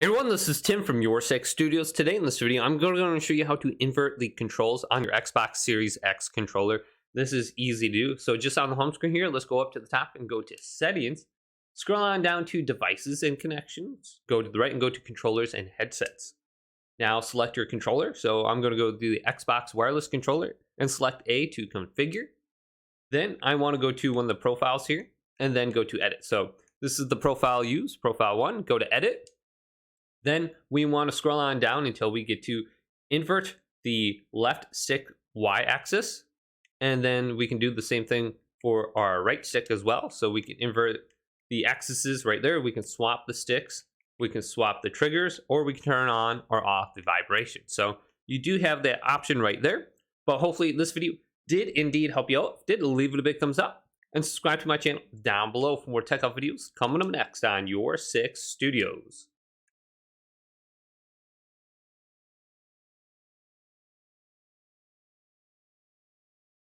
Hey everyone, this is Tim from Your Six Studios. Today in this video, I'm going to show you how to invert the controls on your Xbox Series X controller. This is easy to do. So just on the home screen here, let's go up to the top and go to Settings. Scroll on down to Devices and Connections. Go to the right and go to Controllers and Headsets. Now select your controller. So I'm going to go to the Xbox wireless controller and select A to configure. Then I want to go to one of the profiles here and then go to Edit. So this is the profile used, Profile 1. Go to Edit. Then we want to scroll on down until we get to invert the left stick y-axis. And then we can do the same thing for our right stick as well. So we can invert the axes right there. We can swap the sticks. We can swap the triggers, or we can turn on or off the vibration. So you do have that option right there. But hopefully this video did indeed help you out. Did leave it a big thumbs up. And subscribe to my channel down below for more tech up videos coming up next on Your Six Studios.